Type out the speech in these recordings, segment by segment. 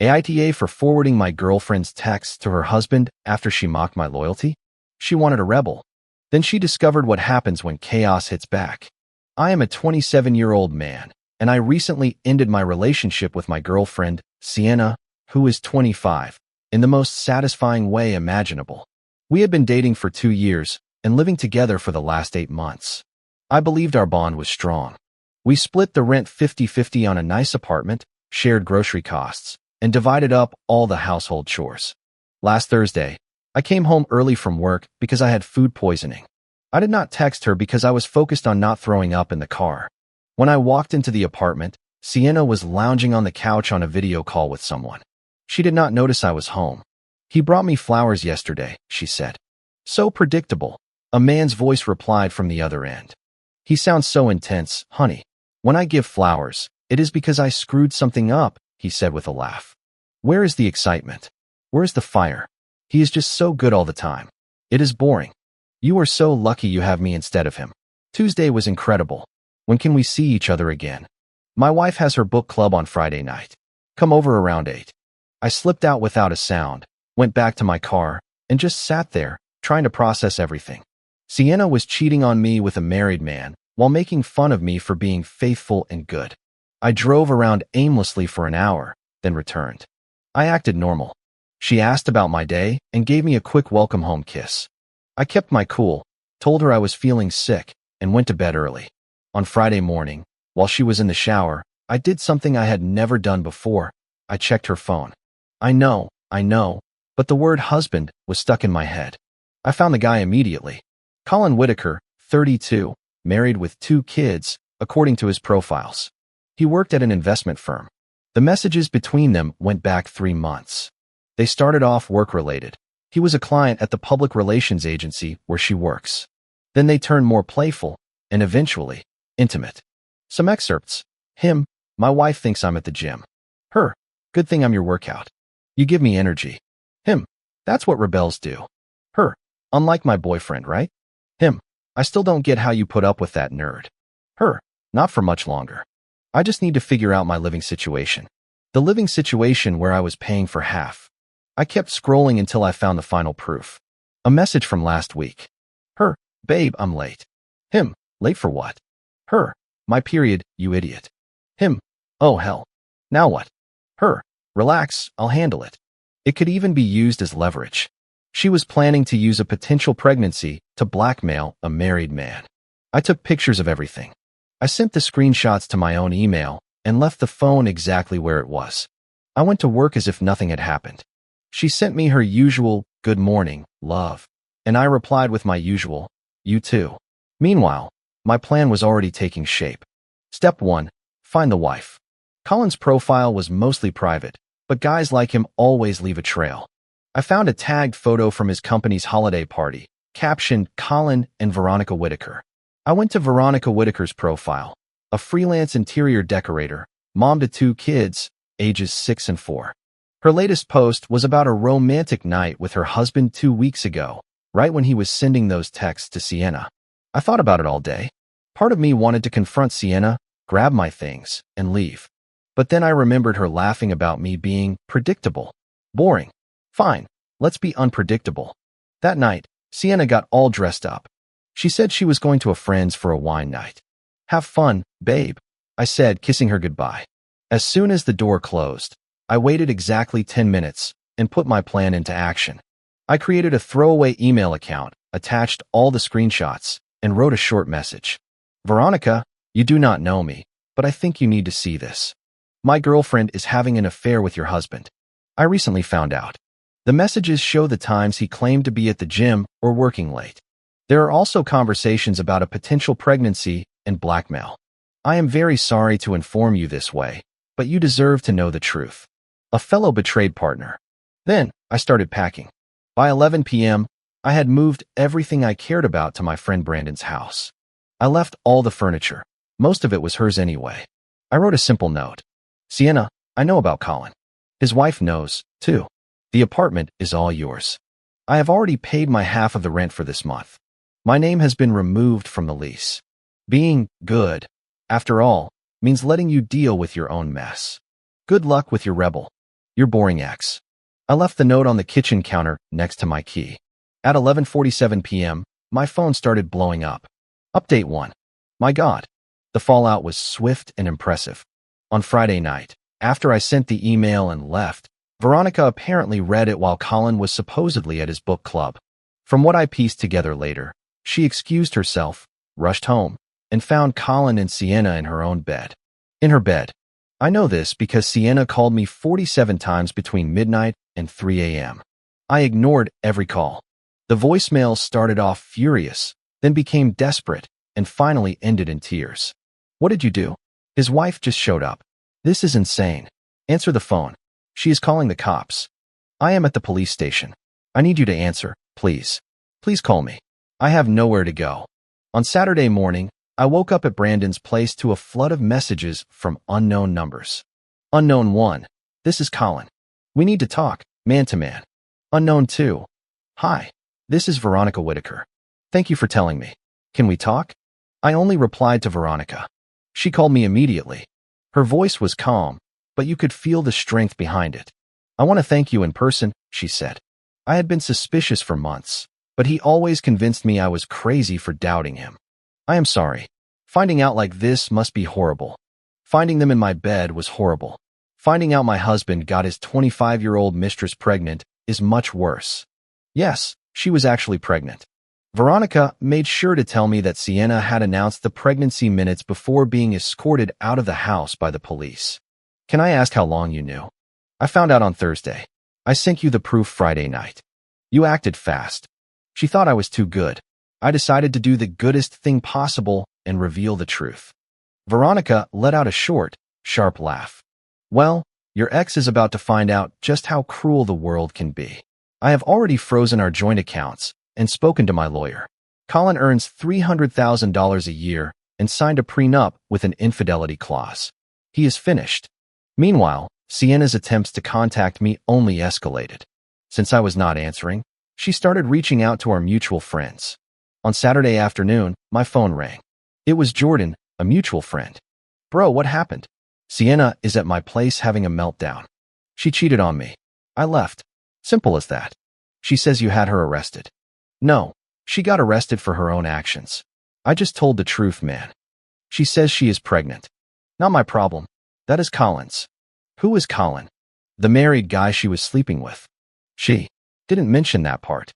AITA for forwarding my girlfriend's text to her husband after she mocked my loyalty? She wanted a rebel. Then she discovered what happens when chaos hits back. I am a 27-year-old man, and I recently ended my relationship with my girlfriend, Sienna, who is 25, in the most satisfying way imaginable. We had been dating for 2 years and living together for the last 8 months. I believed our bond was strong. We split the rent 50-50 on a nice apartment, shared grocery costs, and divided up all the household chores. Last Thursday, I came home early from work because I had food poisoning. I did not text her because I was focused on not throwing up in the car. When I walked into the apartment, Sienna was lounging on the couch on a video call with someone. She did not notice I was home. "He brought me flowers yesterday," she said. "So predictable," a man's voice replied from the other end. "He sounds so intense, honey. When I give flowers, it is because I screwed something up," he said with a laugh. "Where is the excitement? Where's the fire? He is just so good all the time. It is boring. You are so lucky you have me instead of him. Tuesday was incredible. When can we see each other again? My wife has her book club on Friday night. Come over around 8. I slipped out without a sound, went back to my car, and just sat there, trying to process everything. Sienna was cheating on me with a married man while making fun of me for being faithful and good. I drove around aimlessly for an hour, then returned. I acted normal. She asked about my day and gave me a quick welcome home kiss. I kept my cool, told her I was feeling sick, and went to bed early. On Friday morning, while she was in the shower, I did something I had never done before. I checked her phone. I know, but the word husband was stuck in my head. I found the guy immediately. Colin Whitaker, 32, married with 2 kids, according to his profiles. He worked at an investment firm. The messages between them went back 3 months. They started off work-related. He was a client at the public relations agency where she works. Then they turned more playful, and eventually, intimate. Some excerpts. Him, "My wife thinks I'm at the gym." Her, "Good thing I'm your workout. You give me energy." Him, "That's what rebels do." Her, "Unlike my boyfriend, right?" Him, "I still don't get how you put up with that nerd." Her, "Not for much longer. I just need to figure out my living situation." The living situation where I was paying for half. I kept scrolling until I found the final proof. A message from last week. Her, "Babe, I'm late." Him, "Late for what?" Her, "My period, you idiot." Him, "Oh hell. Now what?" Her, "Relax, I'll handle it." It could even be used as leverage. She was planning to use a potential pregnancy to blackmail a married man. I took pictures of everything. I sent the screenshots to my own email and left the phone exactly where it was. I went to work as if nothing had happened. She sent me her usual, "Good morning, love," and I replied with my usual, "You too." Meanwhile, my plan was already taking shape. Step 1. Find the wife. Colin's profile was mostly private, but guys like him always leave a trail. I found a tagged photo from his company's holiday party, captioned "Colin and Veronica Whitaker." I went to Veronica Whitaker's profile, a freelance interior decorator, mom to 2 kids, ages 6 and 4. Her latest post was about a romantic night with her husband 2 weeks ago, right when he was sending those texts to Sienna. I thought about it all day. Part of me wanted to confront Sienna, grab my things, and leave. But then I remembered her laughing about me being predictable, boring. Fine, let's be unpredictable. That night, Sienna got all dressed up. She said she was going to a friend's for a wine night. "Have fun, babe," I said, kissing her goodbye. As soon as the door closed, I waited exactly 10 minutes and put my plan into action. I created a throwaway email account, attached all the screenshots, and wrote a short message. "Veronica, you do not know me, but I think you need to see this. My girlfriend is having an affair with your husband. I recently found out." The messages show the times he claimed to be at the gym or working late. There are also conversations about a potential pregnancy and blackmail. I am very sorry to inform you this way, but you deserve to know the truth. A fellow betrayed partner. Then I started packing. By 11 p.m., I had moved everything I cared about to my friend Brandon's house. I left all the furniture. Most of it was hers anyway. I wrote a simple note. "Sienna, I know about Colin. His wife knows, too. The apartment is all yours. I have already paid my half of the rent for this month. My name has been removed from the lease. Being good, after all, means letting you deal with your own mess. Good luck with your rebel. Your boring ex. I left the note on the kitchen counter next to my key. At 11:47 p.m., my phone started blowing up. Update 1. My God. The fallout was swift and impressive. On Friday night, after I sent the email and left, Veronica apparently read it while Colin was supposedly at his book club. From what I pieced together later, she excused herself, rushed home, and found Colin and Sienna in her own bed. In her bed. I know this because Sienna called me 47 times between midnight and 3 a.m. I ignored every call. The voicemail started off furious, then became desperate, and finally ended in tears. What did you do? His wife just showed up. This is insane. Answer the phone. She is calling the cops. I am at the police station. I need you to answer, please. Please call me. I have nowhere to go. On Saturday morning, I woke up at Brandon's place to a flood of messages from unknown numbers. Unknown 1. This is Colin. We need to talk, man to man. Unknown 2. Hi. This is Veronica Whitaker. Thank you for telling me. Can we talk? I only replied to Veronica. She called me immediately. Her voice was calm, but you could feel the strength behind it. I want to thank you in person, she said. I had been suspicious for months, but he always convinced me I was crazy for doubting him. I am sorry. Finding out like this must be horrible. Finding them in my bed was horrible. Finding out my husband got his 25-year-old mistress pregnant is much worse. Yes, she was actually pregnant. Veronica made sure to tell me that Sienna had announced the pregnancy minutes before being escorted out of the house by the police. Can I ask how long you knew? I found out on Thursday. I sent you the proof Friday night. You acted fast. She thought I was too good. I decided to do the goodest thing possible and reveal the truth. Veronica let out a short, sharp laugh. Well, your ex is about to find out just how cruel the world can be. I have already frozen our joint accounts and spoken to my lawyer. Colin earns $300,000 a year and signed a prenup with an infidelity clause. He is finished. Meanwhile, Sienna's attempts to contact me only escalated. Since I was not answering, she started reaching out to our mutual friends. On Saturday afternoon, my phone rang. It was Jordan, a mutual friend. Bro, what happened? Sienna is at my place having a meltdown. She cheated on me. I left. Simple as that. She says you had her arrested. No, she got arrested for her own actions. I just told the truth, man. She says she is pregnant. Not my problem. That is Colin's. Who is Colin? The married guy she was sleeping with. She didn't mention that part.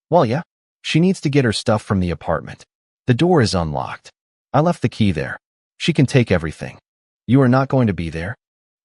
Well, yeah. She needs to get her stuff from the apartment. The door is unlocked. I left the key there. She can take everything. You are not going to be there?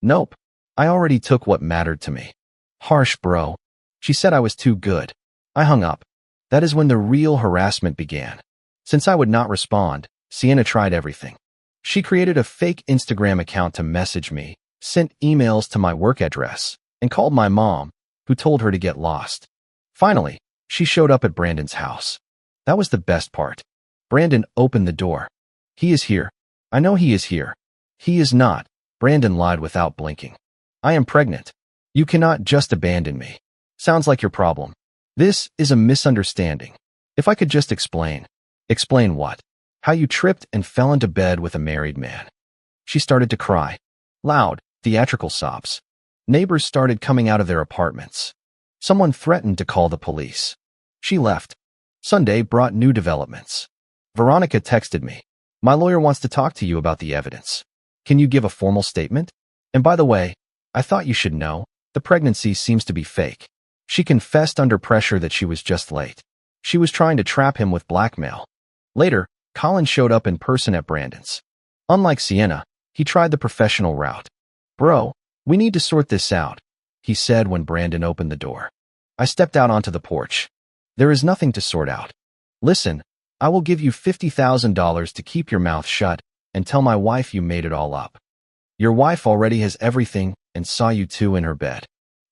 Nope. I already took what mattered to me. Harsh, bro. She said I was too good. I hung up. That is when the real harassment began. Since I would not respond, Sienna tried everything. She created a fake Instagram account to message me, sent emails to my work address, and called my mom, who told her to get lost. Finally, she showed up at Brandon's house. That was the best part. Brandon opened the door. He is here. I know he is here. He is not. Brandon lied without blinking. I am pregnant. You cannot just abandon me. Sounds like your problem. This is a misunderstanding. If I could just explain. Explain what? How you tripped and fell into bed with a married man. She started to cry. Loud, theatrical sobs. Neighbors started coming out of their apartments. Someone threatened to call the police. She left. Sunday brought new developments. Veronica texted me. My lawyer wants to talk to you about the evidence. Can you give a formal statement? And by the way, I thought you should know, the pregnancy seems to be fake. She confessed under pressure that she was just late. She was trying to trap him with blackmail. Later, Colin showed up in person at Brandon's. Unlike Sienna, he tried the professional route. Bro, we need to sort this out, he said when Brandon opened the door. I stepped out onto the porch. There is nothing to sort out. Listen, I will give you $50,000 to keep your mouth shut and tell my wife you made it all up. Your wife already has everything and saw you two in her bed.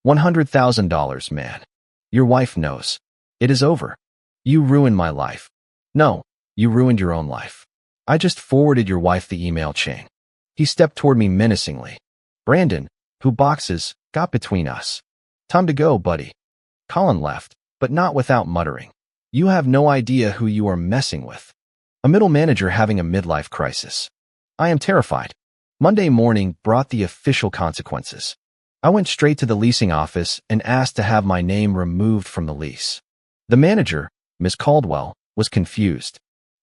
$100,000, man. Your wife knows. It is over. You ruined my life. No, you ruined your own life. I just forwarded your wife the email chain. He stepped toward me menacingly. Brandon, who boxes, got between us. Time to go, buddy. Colin left, but not without muttering. You have no idea who you are messing with. A middle manager having a midlife crisis. I am terrified. Monday morning brought the official consequences. I went straight to the leasing office and asked to have my name removed from the lease. The manager, Miss Caldwell, was confused.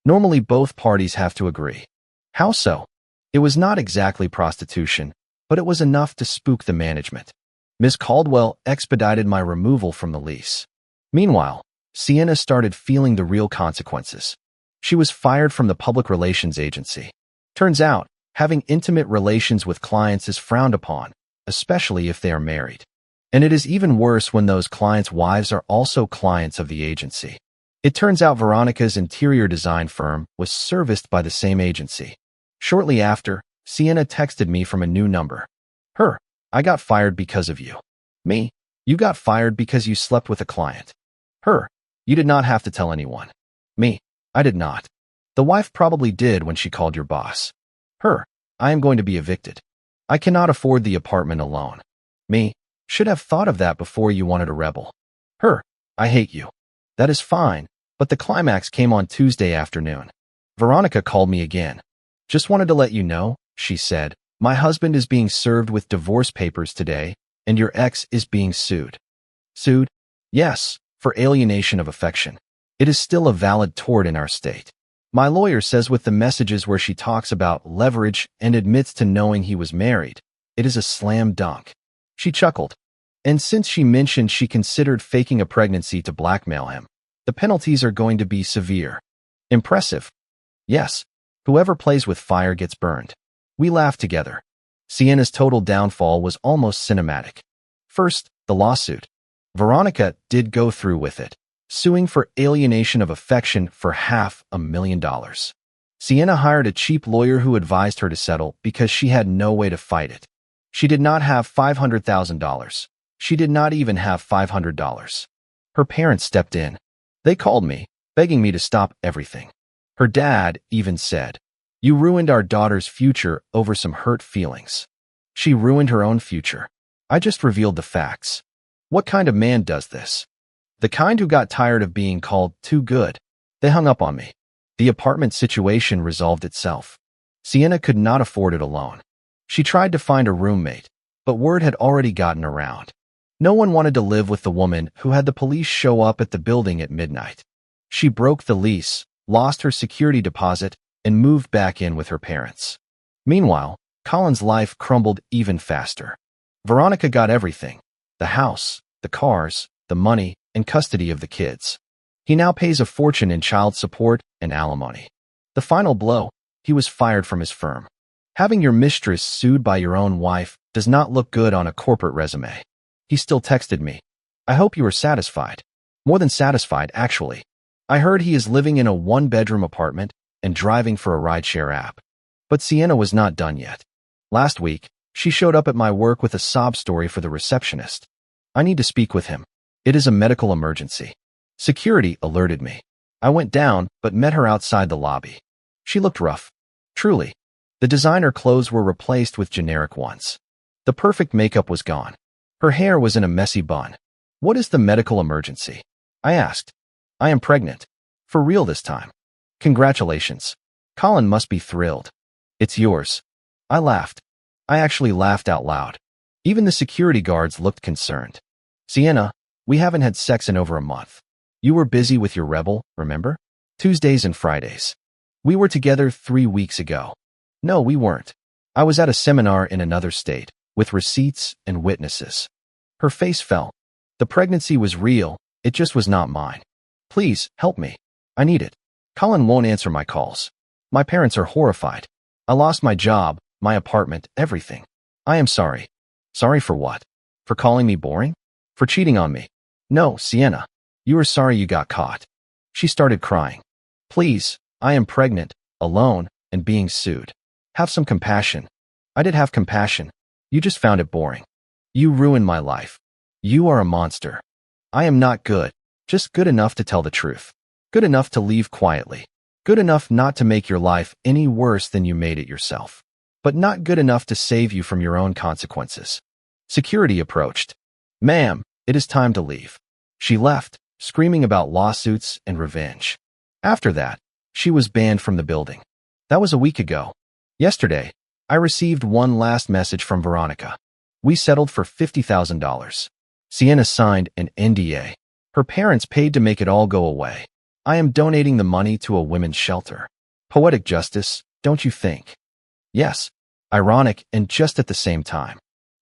Normally both parties have to agree. How so? It was not exactly prostitution, but it was enough to spook the management. Miss Caldwell expedited my removal from the lease. Meanwhile, Sienna started feeling the real consequences. She was fired from the public relations agency. Turns out, having intimate relations with clients is frowned upon, especially if they are married. And it is even worse when those clients' wives are also clients of the agency. It turns out Veronica's interior design firm was serviced by the same agency. Shortly after, Sienna texted me from a new number. Her, I got fired because of you. Me, you got fired because you slept with a client. Her, you did not have to tell anyone. Me, I did not. The wife probably did when she called your boss. Her, I am going to be evicted. I cannot afford the apartment alone. Me, should have thought of that before you wanted a rebel. Her, I hate you. That is fine, but the climax came on Tuesday afternoon. Veronica called me again. Just wanted to let you know, she said, my husband is being served with divorce papers today, and your ex is being sued. Sued? Yes, for alienation of affection. It is still a valid tort in our state. My lawyer says with the messages where she talks about leverage and admits to knowing he was married, it is a slam dunk. She chuckled. And since she mentioned she considered faking a pregnancy to blackmail him, the penalties are going to be severe. Impressive. Yes, whoever plays with fire gets burned. We laughed together. Sienna's total downfall was almost cinematic. First, the lawsuit. Veronica did go through with it, suing for alienation of affection for $500,000. Sienna hired a cheap lawyer who advised her to settle because she had no way to fight it. She did not have $500,000. She did not even have $500. Her parents stepped in. They called me, begging me to stop everything. Her dad even said, "You ruined our daughter's future over some hurt feelings." She ruined her own future. I just revealed the facts. What kind of man does this? The kind who got tired of being called too good. They hung up on me. The apartment situation resolved itself. Sienna could not afford it alone. She tried to find a roommate, but word had already gotten around. No one wanted to live with the woman who had the police show up at the building at midnight. She broke the lease, lost her security deposit, and moved back in with her parents. Meanwhile, Colin's life crumbled even faster. Veronica got everything: the house, the cars, the money, and custody of the kids. He now pays a fortune in child support and alimony. The final blow: he was fired from his firm. Having your mistress sued by your own wife does not look good on a corporate resume. He still texted me. I hope you are satisfied. More than satisfied, actually. I heard he is living in a one-bedroom apartment and driving for a rideshare app. But Sienna was not done yet. Last week, she showed up at my work with a sob story for the receptionist. I need to speak with him. It is a medical emergency. Security alerted me. I went down, but met her outside the lobby. She looked rough. Truly. The designer clothes were replaced with generic ones. The perfect makeup was gone. Her hair was in a messy bun. What is the medical emergency? I asked. I am pregnant. For real this time. Congratulations. Colin must be thrilled. It's yours. I laughed. I actually laughed out loud. Even the security guards looked concerned. Sienna, we haven't had sex in over a month. You were busy with your rebel, remember? Tuesdays and Fridays. We were together 3 weeks ago. No, we weren't. I was at a seminar in another state, with receipts and witnesses. Her face fell. The pregnancy was real, it just was not mine. Please, help me. I need it. Colin won't answer my calls. My parents are horrified. I lost my job, my apartment, everything. I am sorry. Sorry for what? For calling me boring? For cheating on me? No, Sienna. You are sorry you got caught. She started crying. Please, I am pregnant, alone, and being sued. Have some compassion. I did have compassion. You just found it boring. You ruined my life. You are a monster. I am not good, just good enough to tell the truth. Good enough to leave quietly. Good enough not to make your life any worse than you made it yourself. But not good enough to save you from your own consequences. Security approached. Ma'am, it is time to leave. She left, screaming about lawsuits and revenge. After that, she was banned from the building. That was a week ago. Yesterday, I received one last message from Veronica. We settled for $50,000. Sienna signed an NDA. Her parents paid to make it all go away. I am donating the money to a women's shelter. Poetic justice, don't you think? Yes. Ironic and just at the same time.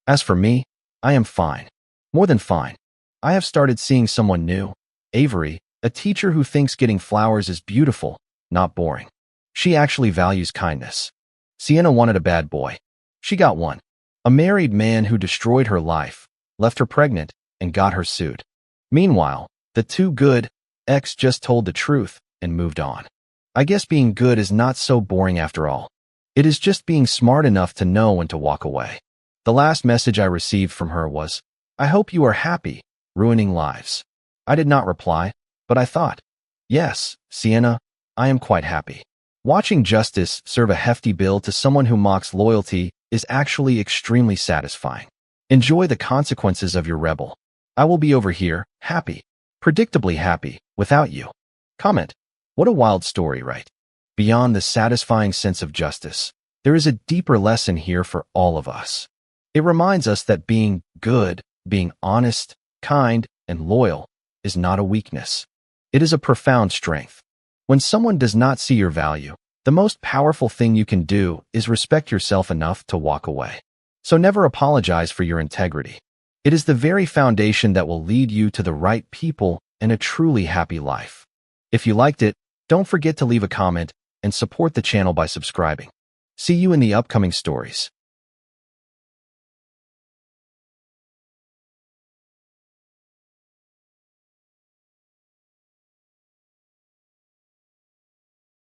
As for me, I am fine. More than fine. I have started seeing someone new. Avery, a teacher who thinks getting flowers is beautiful, not boring. She actually values kindness. Sienna wanted a bad boy. She got one. A married man who destroyed her life, left her pregnant, and got her sued. Meanwhile, the too good ex just told the truth and moved on. I guess being good is not so boring after all. It is just being smart enough to know when to walk away. The last message I received from her was, "I hope you are happy, ruining lives." I did not reply, but I thought, yes, Sienna, I am quite happy. Watching justice serve a hefty bill to someone who mocks loyalty is actually extremely satisfying. Enjoy the consequences of your rebel. I will be over here, happy, predictably happy, without you. Comment. What a wild story, right? Beyond the satisfying sense of justice, there is a deeper lesson here for all of us. It reminds us that being good, being honest, kind, and loyal is not a weakness. It is a profound strength. When someone does not see your value, the most powerful thing you can do is respect yourself enough to walk away. So never apologize for your integrity. It is the very foundation that will lead you to the right people and a truly happy life. If you liked it, don't forget to leave a comment and support the channel by subscribing. See you in the upcoming stories.